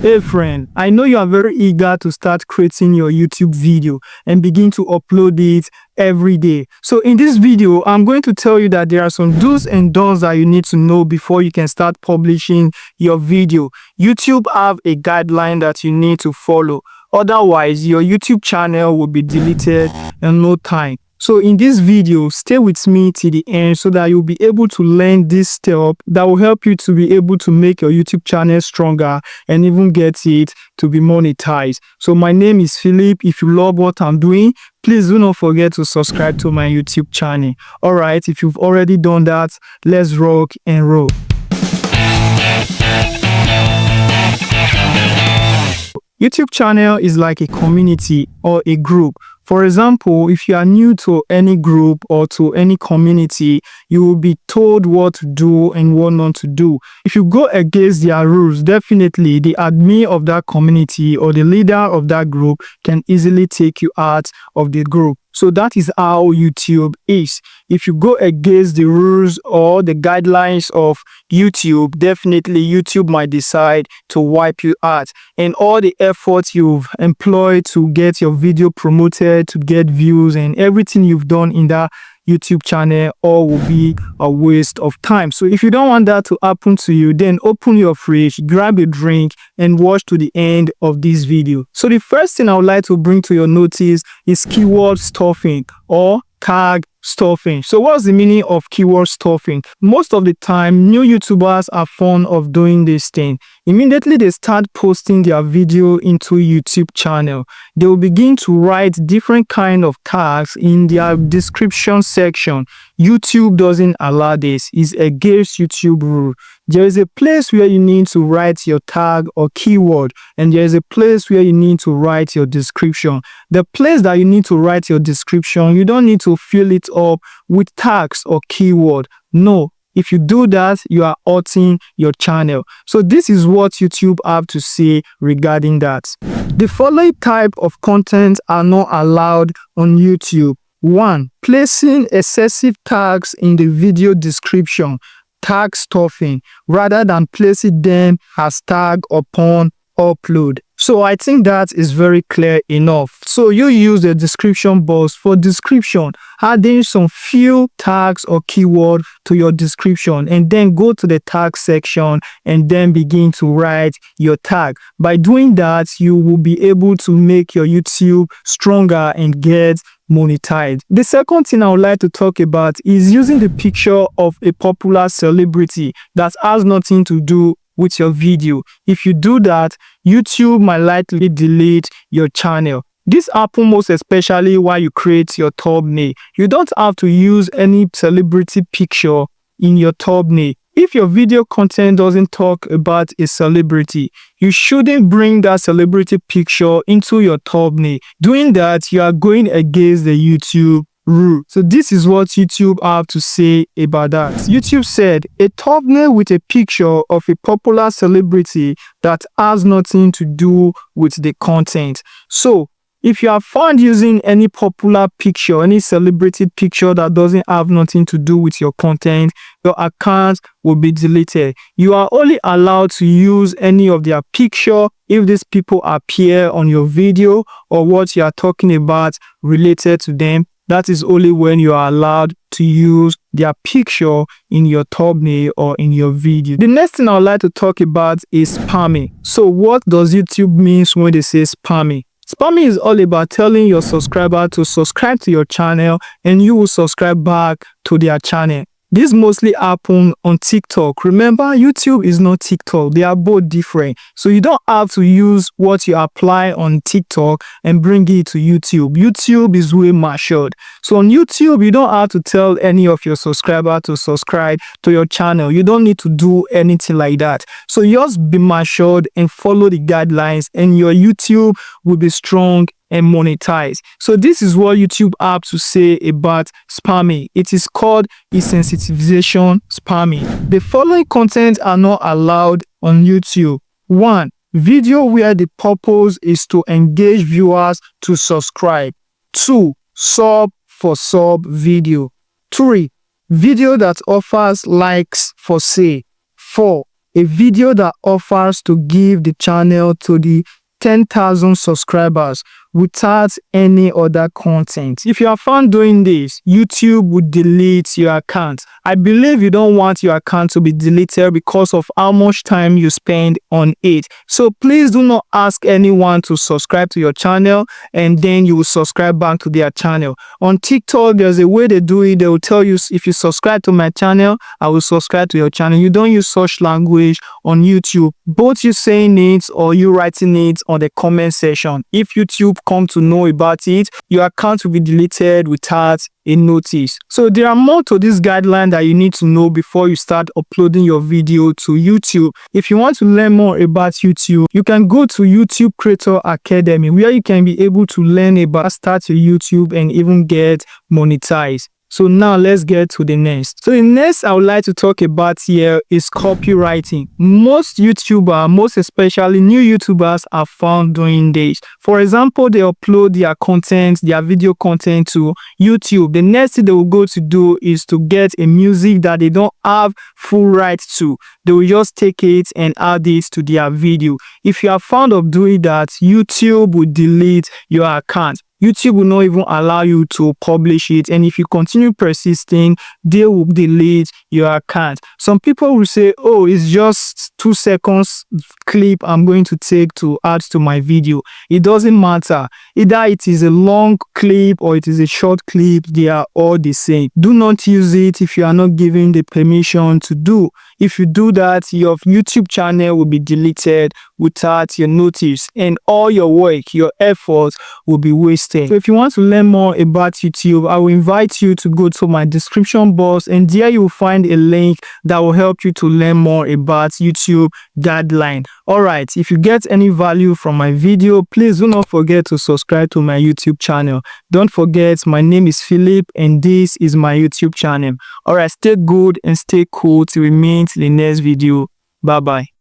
Hey friend, I know you are very eager to start creating your YouTube video and begin to upload it every day. So in this video, I'm going to tell you that there are some do's and don'ts that you need to know before you can start publishing your video. YouTube have a guideline that you need to follow. Otherwise, your YouTube channel will be deleted in no time. So in this video, stay with me till the end so that you'll be able to learn this step that will help you to be able to make your YouTube channel stronger and even get it to be monetized. So my name is Philip. If you love what I'm doing, please do not forget to subscribe to my YouTube channel. All right, if you've already done that, let's rock and roll. YouTube channel is like a community or a group. For example, if you are new to any group or to any community, you will be told what to do and what not to do. If you go against their rules, definitely the admin of that community or the leader of that group can easily take you out of the group. So that is how YouTube is. If you go against the rules or the guidelines of YouTube, definitely YouTube might decide to wipe you out. And all the efforts you've employed to get your video promoted, to get views, and everything you've done in that YouTube channel all will be a waste of time. So if you don't want that to happen to you, then open your fridge, grab a drink, and watch to the end of this video. So the first thing I would like to bring to your notice is keyword stuffing or tag stuffing. So what's the meaning of keyword stuffing? Most of the time, new YouTubers are fond of doing this thing. Immediately they start posting their video into YouTube channel, they will begin to write different kind of tags in their description section. YouTube doesn't allow this. It's against YouTube rule. There is a place where you need to write your tag or keyword, and there is a place where you need to write your description. The place that you need to write your description, you don't need to fill it up with tags or keyword. No. If you do that, you are hurting your channel. So this is what YouTube have to say regarding that. The following type of content are not allowed on YouTube. 1. Placing excessive tags in the video description, tag stuffing, rather than placing them as tag upon upload. So I think that is very clear enough. So you use the description box for description, adding some few tags or keyword to your description, and then go to the tag section and then begin to write your tag. By doing that, you will be able to make your YouTube stronger and get monetized. The second thing I would like to talk about is using the picture of a popular celebrity that has nothing to do with your video. If you do that, YouTube might likely delete your channel. This happens most especially while you create your thumbnail. You don't have to use any celebrity picture in your thumbnail. If your video content doesn't talk about a celebrity, you shouldn't bring that celebrity picture into your thumbnail. Doing that, you are going against the YouTube rule. So this is what YouTube have to say about that. YouTube said a thumbnail with a picture of a popular celebrity that has nothing to do with the content. So if you are found using any popular picture, any celebrity picture that doesn't have nothing to do with your content, your account will be deleted. You are only allowed to use any of their picture if these people appear on your video or what you are talking about related to them. That is only when you are allowed to use their picture in your thumbnail or in your video. The next thing I would like to talk about is spamming. So what does YouTube mean when they say spamming? Spamming is all about telling your subscriber to subscribe to your channel and you will subscribe back to their channel. This mostly happens on TikTok. Remember, YouTube is not TikTok. They are both different. So you don't have to use what you apply on TikTok and bring it to YouTube. YouTube is way matured. So on YouTube, you don't have to tell any of your subscribers to subscribe to your channel. You don't need to do anything like that. So just be matured and follow the guidelines and your YouTube will be strong and monetize. So this is what YouTube have to say about spamming. It is called desensitization spamming. The following content are not allowed on YouTube. 1. Video where the purpose is to engage viewers to subscribe. 2. Sub for sub video. 3. Video that offers likes for sale. 4. a video that offers to give the channel to the 10,000 subscribers without any other content. If you are found doing this, YouTube would delete your account. I believe you don't want your account to be deleted because of how much time you spend on it. So please do not ask anyone to subscribe to your channel and then you will subscribe back to their channel. On TikTok, there's a way they do it. They will tell you, if you subscribe to my channel, I will subscribe to your channel. You don't use such language on YouTube. Both you saying it or you writing it on the comment section. If YouTube come to know about it, your account will be deleted without a notice. So there are more to this guideline that you need to know before you start uploading your video to YouTube. If you want to learn more about YouTube, you can go to YouTube Creator Academy, where you can be able to learn about start your YouTube and even get monetized. So now let's get to the next. So the next I would like to talk about here is copywriting. Most YouTubers, most especially new YouTubers, are found doing this. For example, they upload their content, their video content to YouTube. The next thing they will go to do is to get a music that they don't have full rights to. They will just take it and add it to their video. If you are found of doing that, YouTube will delete your account. YouTube will not even allow you to publish it, and if you continue persisting, they will delete your account. Some people will say, oh, it's just 2 seconds clip I'm going to take to add to my video. It doesn't matter. Either it is a long clip or it is a short clip, they are all the same. Do not use it if you are not given the permission to do. If you do that, your YouTube channel will be deleted without your notice, and all your work, your efforts will be wasted. So if you want to learn more about YouTube, I will invite you to go to my description box, and there you will find a link that will help you to learn more about YouTube guideline. Alright, if you get any value from my video, please do not forget to subscribe to my YouTube channel. Don't forget, my name is Philip and this is my YouTube channel. Alright, stay good and stay cool till we meet in the next video. Bye bye.